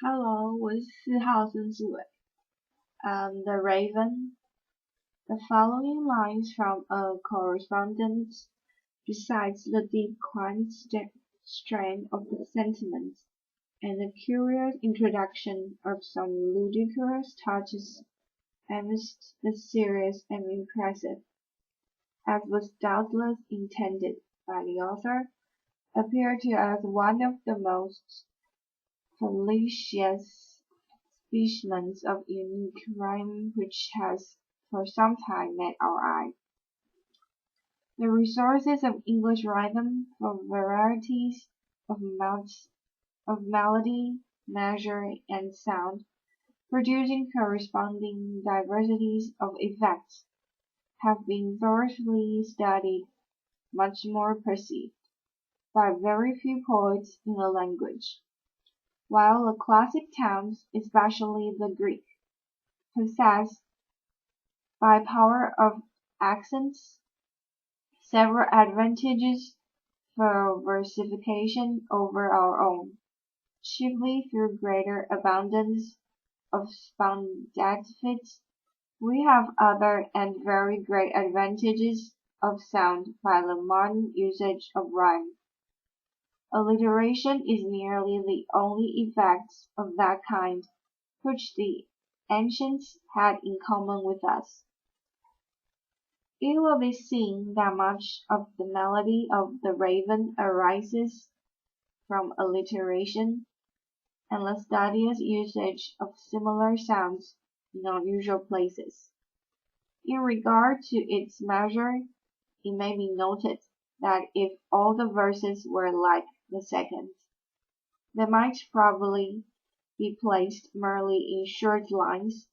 Hello，我是4号孙树伟。The Raven. The following lines from a correspondence besides the deep quiet strain of the sentiments and the curious introduction of some ludicrous touches amidst the serious and impressive, as was doubtless intended by the author, appear to us one of the most felicitous specimens of unique rhyme which has for some time met our eye. The resources of English rhythm for varieties of melody, measure, and sound, producing corresponding diversities of effects, have been thoroughly studied, much more perceived, by very few poets in the language, while the classic tongues, especially the Greek, possess, by power of accents, several advantages for versification over our own, chiefly through greater abundance of spontaneity. We have other and very great advantages of sound by the modern usage of rhyme. Alliteration is nearly the only effect of that kind which the ancients had in common with us. It will be seen that much of the melody of the Raven arises from alliteration, and the studious usage of similar sounds in unusual places. In regard to its measure, it may be noted that if all the verses were like the second, they might probably be placed merely in short lines,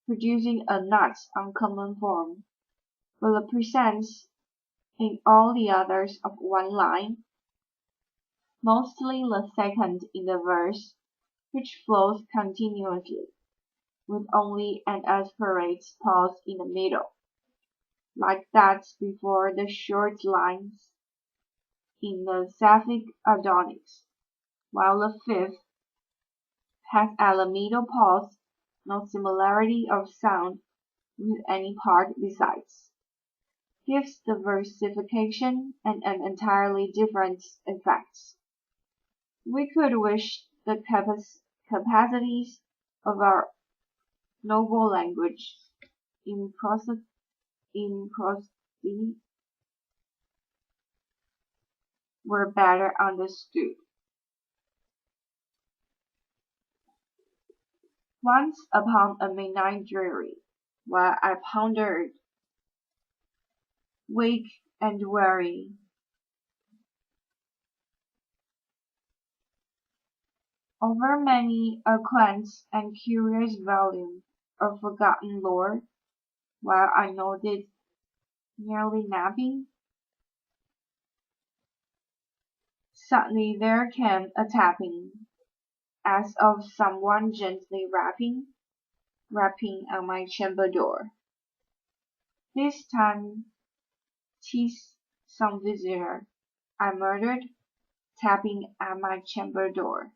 producing a not uncommon form, but the presence in all the others of one line, mostly the second in the verse, which flows continuously, with only an aspirate pause in the middle, like that before the short lines in the Sapphic Adonics, while the fifth has at the middle pause no similarity of sound with any part besides, gives the versification an entirely different effect. We could wish the capacities of our noble language in prosody were better understood. Once upon a midnight dreary, while I pondered, weak and weary, over many a quaint and curious volume of forgotten lore, while I nodded, nearly napping, suddenly there came a tapping, as of some one gently rapping on my chamber door. This time 'tis some visitor, I muttered, tapping at my chamber door.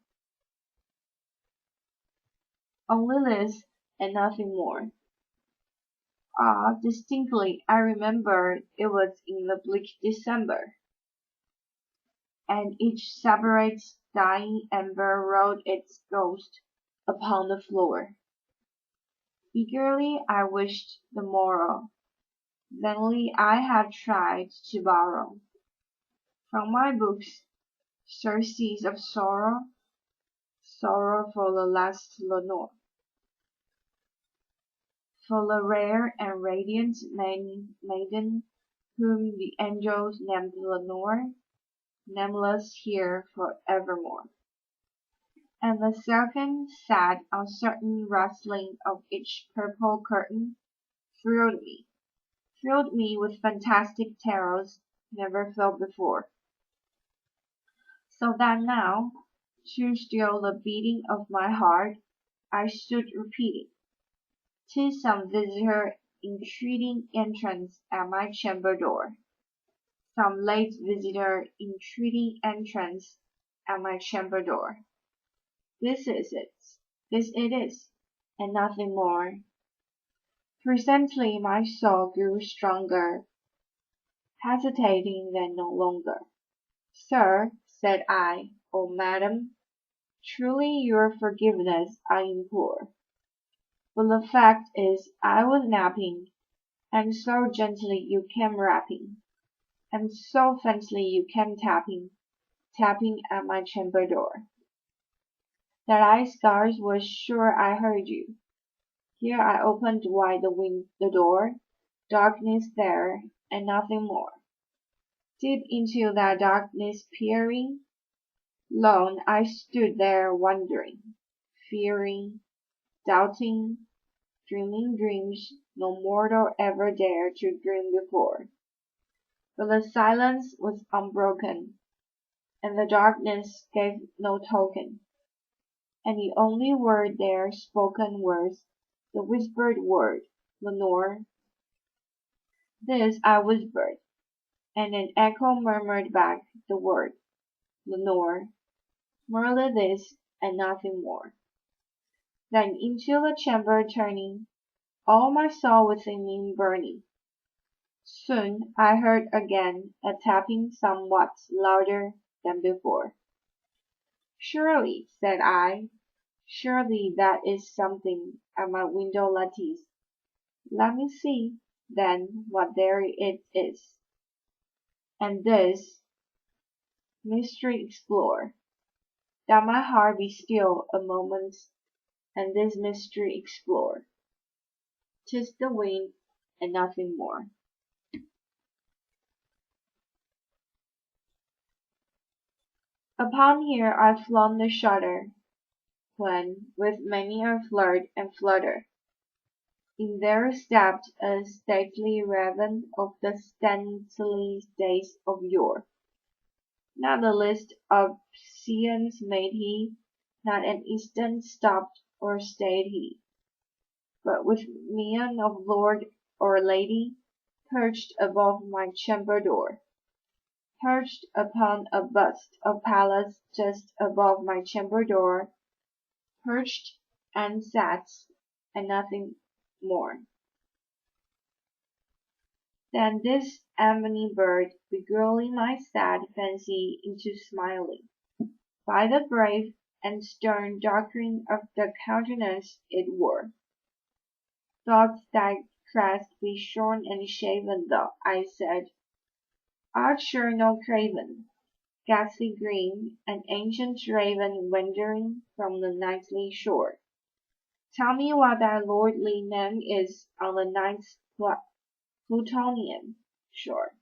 Only this, and nothing more. Ah, distinctly I remember it was in the bleak December, and each separate dying ember rolled its ghost upon the floor. Eagerly I wished the morrow, vainly I had tried to borrow from my books surcease of sorrow, sorrow for the last Lenore, for the rare and radiant maiden whom the angels named Lenore, nameless here for evermore. And the silken, sad, uncertain rustling of each purple curtain thrilled me with fantastic terrors never felt before. So that now, to still the beating of my heart, I stood repeating, "'Tis some visitor entreating entrance at my chamber door, some late visitor entreating entrance at my chamber door." This is it. This it is, and nothing more. Presently my soul grew stronger, hesitating then no longer. Sir, said I, or madam, truly your forgiveness I implore. But the fact is I was napping, and so gently you came rapping, and so faintly you came tapping, tapping at my chamber door, that I scarce was sure I heard you. Here I opened wide the door, darkness there, and nothing more. Deep into that darkness peering, lone I stood there wondering, fearing, doubting, dreaming dreams no mortal ever dared to dream before. But the silence was unbroken, and the darkness gave no token, and the only word there spoken was the whispered word, Lenore. This I whispered, and an echo murmured back the word, Lenore, merely this and nothing more. Then into the chamber turning, all my soul within me burning, soon I heard again a tapping somewhat louder than before. Surely, said I, surely that is something at my window lattice. Let me see, then, what there it is. And this mystery explore, that my heart be still a moment, and this mystery explore. 'Tis the wind, and nothing more. Upon here I flung the shutter, when, with many a flirt and flutter, in there stepped a stately raven of the stately days of yore. Not the least obeisance made he, not an instant stopped or stayed he, but with mien of lord or lady, perched above my chamber door, perched upon a bust of Pallas just above my chamber door, perched and sat, and nothing more. Then this ebony bird beguiling my sad fancy into smiling. By the brave and stern doctrine of the countenance it wore, doth thy crest be shorn and shaven, though, I said, art sure no craven, ghastly green, an ancient raven wandering from the nightly shore. Tell me what thy lordly name is on the night's Plutonian shore.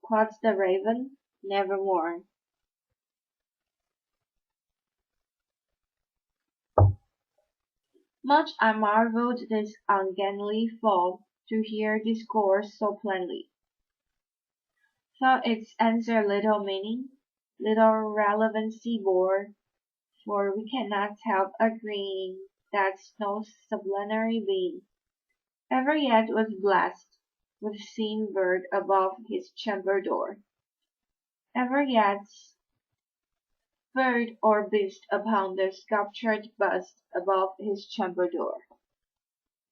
Quoth the raven, nevermore. Much I marvelled this ungainly foe to hear discourse so plainly. Thought its answer little meaning, little relevancy bore, for we cannot help agreeing that no sublunary being ever yet was blessed with seeing bird above his chamber door, ever yet bird or beast upon the sculptured bust above his chamber door,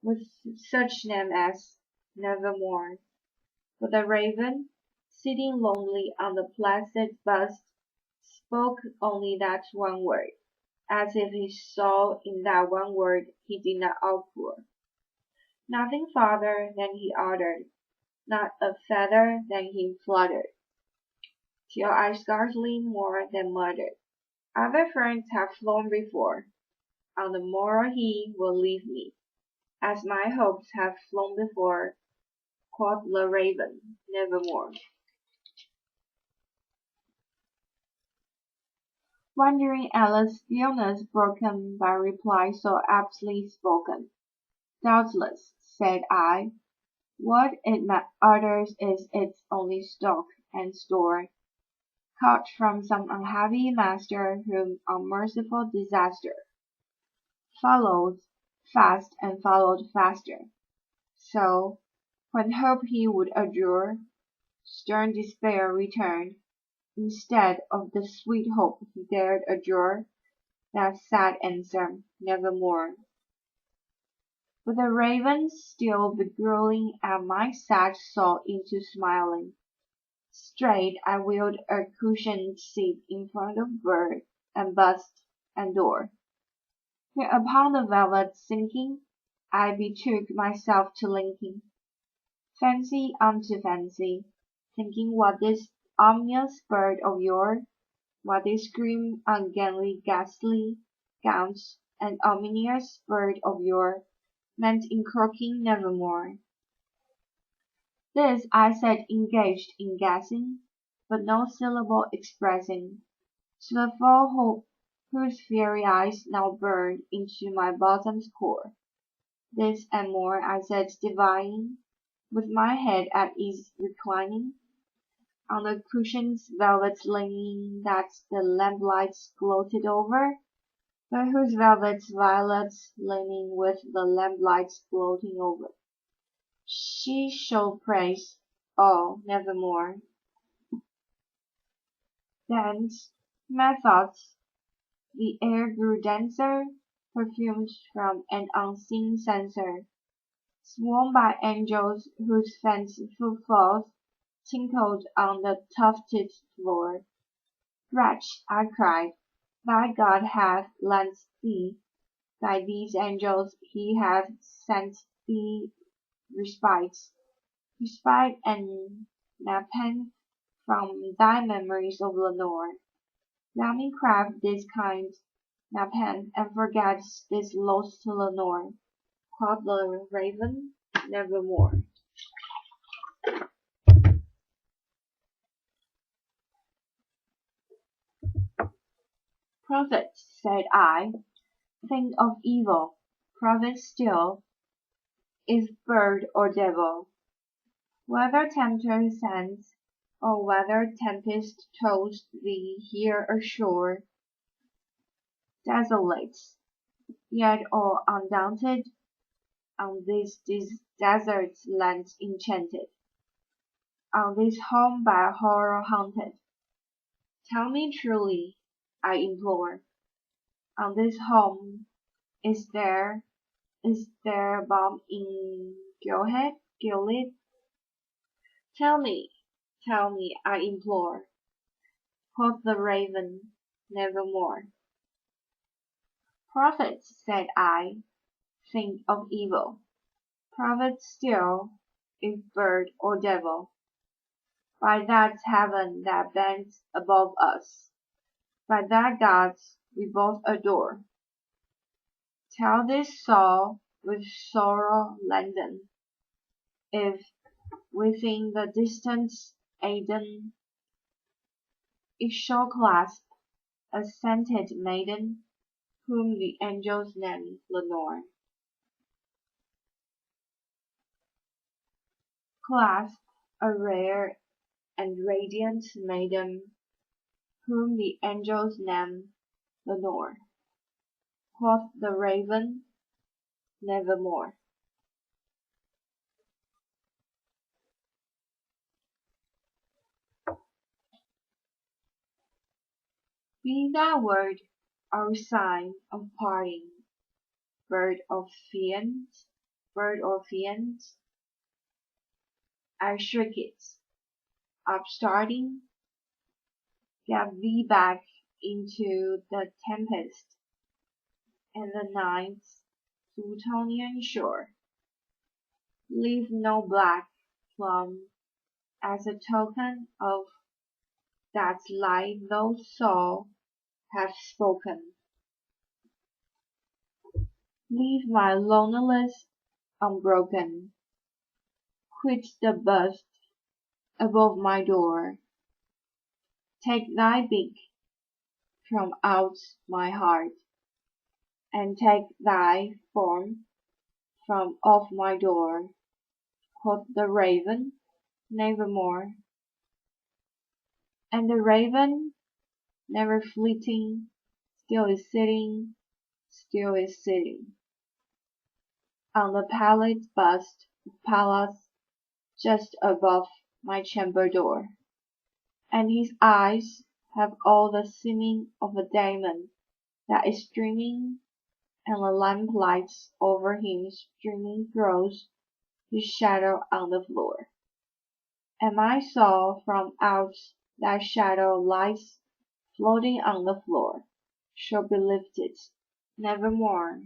with such name as Nevermore. But the raven, sitting lonely on the placid bust, spoke only that one word, as if his soul in that one word he did not outpour. Nothing farther than he uttered, not a feather than he fluttered, till I scarcely more than muttered, other friends have flown before, on the morrow he will leave me, as my hopes have flown before, quoth the raven, nevermore. Wondering at the stillness broken by reply so aptly spoken. Doubtless, said I, what it utters is its only stock and store, caught from some unhappy master whom unmerciful disaster followed fast and followed faster. So, when hope he would adjure, stern despair returned, instead of the sweet hope he dared adjure, that sad answer, nevermore. But the raven, still beguiling at my sad soul into smiling, straight I wheeled a cushioned seat in front of bird and bust and door. Here upon the velvet sinking, I betook myself to linking fancy unto fancy, thinking what this ominous bird of yours, what this grim, ungainly, ghastly, gaunt, and ominous bird of yours meant in croaking nevermore. This I said engaged in guessing, but no syllable expressing, to the foe whose fiery eyes now burned into my bosom's core. This and more I said divining, with my head at ease reclining, on the cushion's velvet lining that the lamplights gloated over, but whose velvet's violets lining with the lamplights gloating over. She shall praise, oh, nevermore. Thence, methought, the air grew denser, perfumed from an unseen censer, sworn by angels whose fanciful falls tinkled on the tufted floor. Wretch, I cried, thy God hath lent thee, by these angels he hath sent thee respite, respite and nepenthe from thy memories of Lenore. Let me craft this kind nepenthe and forget this lost Lenore, quoth the raven, nevermore. Prophet, said I, think of evil. Prophet still, is bird or devil. Whether tempter sends, or whether tempest tows thee here ashore, desolate, yet all undaunted, on this desert land enchanted, on this home by horror haunted. Tell me truly, I implore, on this home is there balm in Gilead? Tell me, I implore, quoth the raven, nevermore. Prophet, said I, think of evil. Prophet still, if bird or devil, by that heaven that bends above us, by that God we both adore. Tell this soul with sorrow laden, if within the distant Aidenn it shall clasp a scented maiden, whom the angels name Lenore. Clasp a rare and radiant maiden, whom the angels name Lenore. Quoth the raven, nevermore. Be that word our sign of parting, bird or fiend, I shriek it, upstarting, get thee back into the tempest and the night's Plutonian shore. Leave no black plum as a token of that lie no soul hath spoken. Leave my loneliness unbroken. Quit the bust above my door. Take thy beak from out my heart, and take thy form from off my door. Quoth the raven, nevermore. And the raven, never fleeting, still is sitting on the pallid bust of Pallas just above my chamber door. And his eyes have all the seeming of a diamond that is streaming, and the lamp lights over him streaming throws his shadow on the floor. And my soul from out that shadow lies floating on the floor, shall be lifted, nevermore